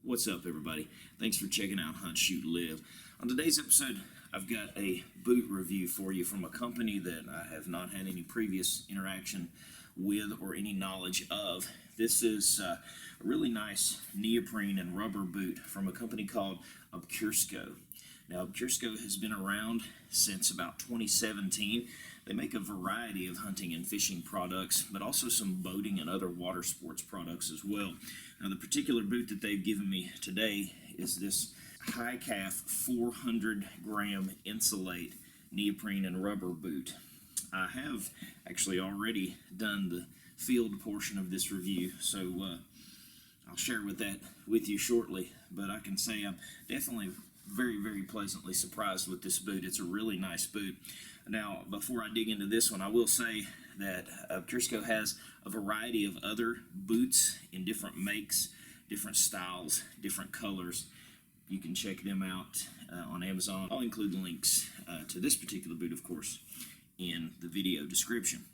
What's up, everybody? Thanks for checking out Hunt, Shoot, Live. On today's episode, I've got a boot review for you from a company that I have not had any previous interaction with or any knowledge of. This is a really nice neoprene and rubber boot from a company called Obcursco. Now, Obcursco has been around since about 2017. They make a variety of hunting and fishing products, but also some boating and other water sports products as well. Now, the particular boot that they've given me today is this high calf 400 gram insulate neoprene and rubber boot. I have actually already done the field portion of this review, so I'll share with you shortly, but I can say I'm definitely very pleasantly surprised with this boot. It's a really nice boot. Now, before I dig into this one, I will say that Obcursco has a variety of other boots in different makes, different styles, different colors. You can check them out on Amazon. I'll include links to this particular boot, of course, in the video description.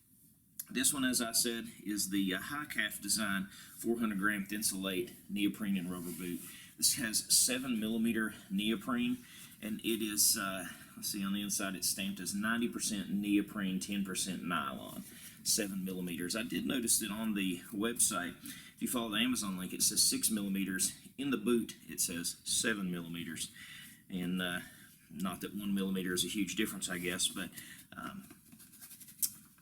This one, as I said, is the high calf design 400 gram Thinsulate neoprene and rubber boot. This has 7mm neoprene, and it is, let's see, on the inside it's stamped as 90% neoprene, 10% nylon, 7mm. I did notice that on the website, if you follow the Amazon link, it says 6mm. In the boot, it says 7mm. And not that 1mm is a huge difference, I guess, but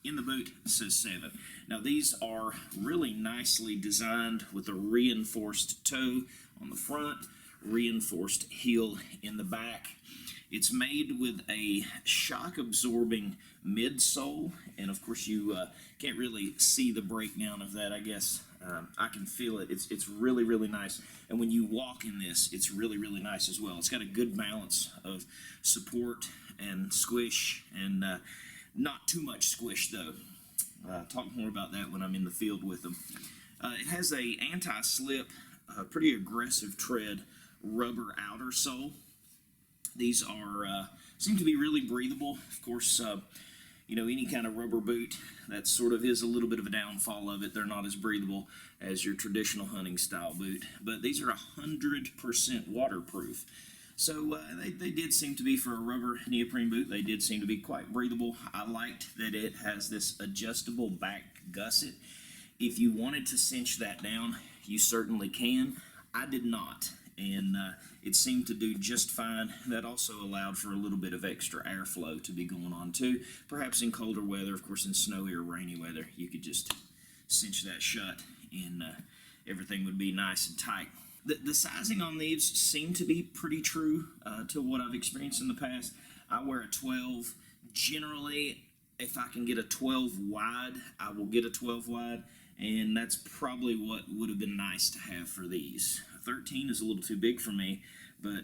in the boot, it says 7. Now, these are really nicely designed with a reinforced toe on the front, reinforced heel in the back. It's made with a shock-absorbing midsole, and of course you can't really see the breakdown of that, I guess. I can feel it. It's really nice, and when you walk in this, it's really nice as well. It's got a good balance of support and squish, and not too much squish, though. Talk more about that when I'm in the field with them. It has a anti-slip, pretty aggressive tread rubber outer sole. These are seem to be really breathable. Of course, you know, any kind of rubber boot, that sort of is a little bit of a downfall of it. They're not as breathable as your traditional hunting style boot, but these are 100% waterproof. So they did seem to be, for a rubber neoprene boot, they did seem to be quite breathable. I liked that it has this adjustable back gusset. If you wanted to cinch that down, you certainly can. I did not, and it seemed to do just fine. That also allowed for a little bit of extra airflow to be going on too. Perhaps in colder weather, of course in snowy or rainy weather, you could just cinch that shut and everything would be nice and tight. The sizing on these seem to be pretty true to what I've experienced in the past. I wear a 12. Generally, if I can get a 12 wide, I will get a 12 wide, and that's probably what would have been nice to have for these. 13 is a little too big for me, but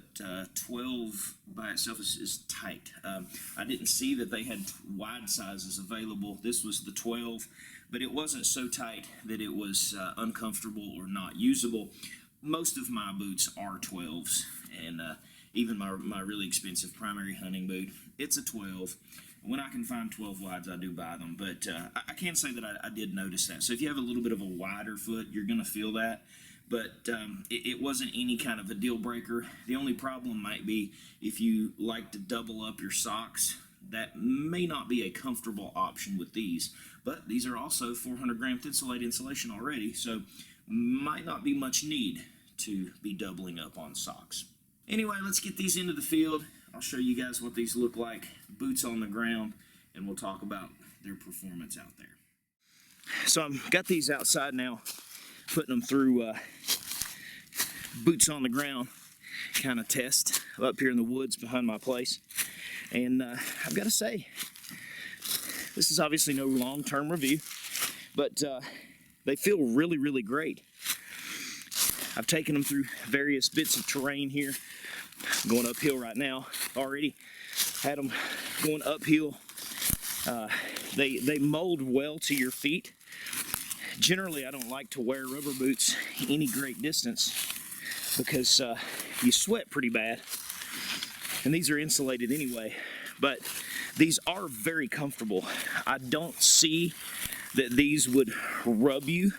12 by itself is tight. I didn't see that they had wide sizes available. This was the 12, but it wasn't so tight that it was uncomfortable or not usable. Most of my boots are 12s, and even my really expensive primary hunting boot, it's a 12. When I can find 12 wides, I do buy them, but I can say that I did notice that. So if you have a little bit of a wider foot, you're going to feel that, but it wasn't any kind of a deal breaker. The only problem might be if you like to double up your socks. That may not be a comfortable option with these, but these are also 400 gram Thinsulate insulation already, so might not be much need to be doubling up on socks. Anyway, let's get these into the field. I'll show you guys what these look like, boots on the ground, and we'll talk about their performance out there. So I've got these outside now, putting them through boots on the ground kind of test up here in the woods behind my place. And I've got to say, this is obviously no long-term review, but they feel really great. I've taken them through various bits of terrain here. I'm going uphill right now. Already had them going uphill. They mold well to your feet. Generally, I don't like to wear rubber boots any great distance because you sweat pretty bad. And these are insulated anyway, but these are very comfortable. I don't see that these would rub you.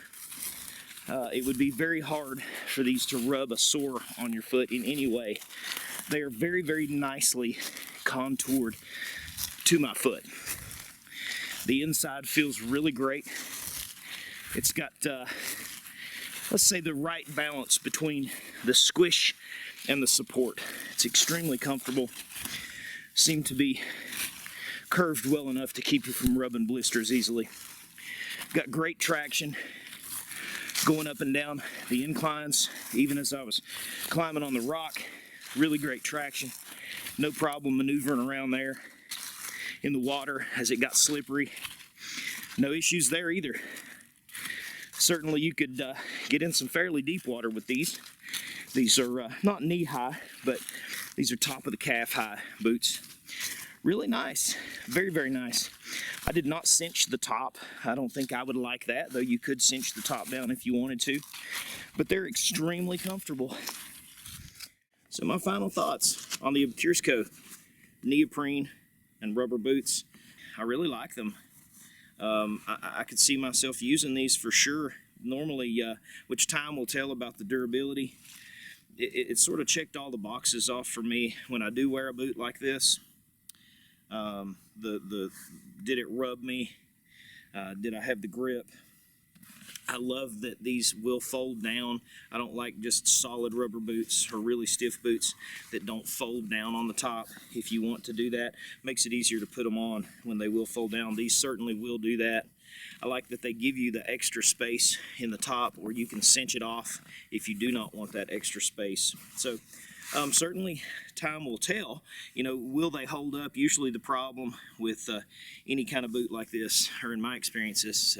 it would be very hard for these to rub a sore on your foot in any way. They are very, very nicely contoured to my foot. The inside feels really great. It's got, let's say, the right balance between the squish and the support. It's extremely comfortable. Seem to be curved well enough to keep you from rubbing blisters easily. Got great traction going up and down the inclines, even as I was climbing on the rock. Really great traction. No problem maneuvering around there in the water as it got slippery. No issues there either. Certainly you could get in some fairly deep water with these. These are not knee high, but these are top of the calf high boots. Really nice, very, very nice. I did not cinch the top. I don't think I would like that, though you could cinch the top down if you wanted to. But they're extremely comfortable. So my final thoughts on the Obcursco neoprene and rubber boots. I really like them. I could see myself using these for sure. Normally, which time will tell about the durability. It sort of checked all the boxes off for me when I do wear a boot like this. Did it rub me? Did I have the grip? I love that these will fold down. I don't like just solid rubber boots or really stiff boots that don't fold down on the top. If you want to do that, makes it easier to put them on when they will fold down. These certainly will do that. I like that they give you the extra space in the top where you can cinch it off if you do not want that extra space. So certainly time will tell. You know, will they hold up? Usually the problem with any kind of boot like this, or in my experience, this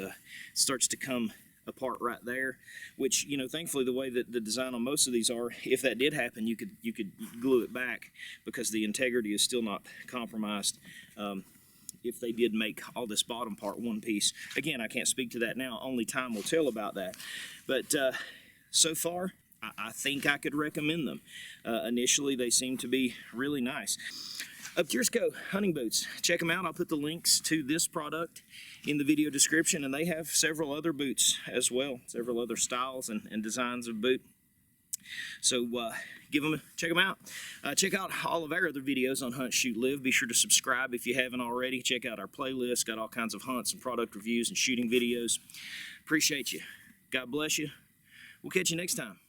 starts to come apart right there, which, you know, thankfully the way that the design on most of these are, if that did happen, you could glue it back because the integrity is still not compromised. If they did make all this bottom part one piece. Again, I can't speak to that now, only time will tell about that. But so far, I think I could recommend them. Initially, they seem to be really nice. Obcursco hunting boots. Check them out. I'll put the links to this product in the video description, and they have several other boots as well, several other styles and designs of boot. So check them out. Check out all of our other videos on Hunt, Shoot, Live. Be sure to subscribe if you haven't already. Check out our playlist. Got all kinds of hunts and product reviews and shooting videos. Appreciate you. God bless you. We'll catch you next time.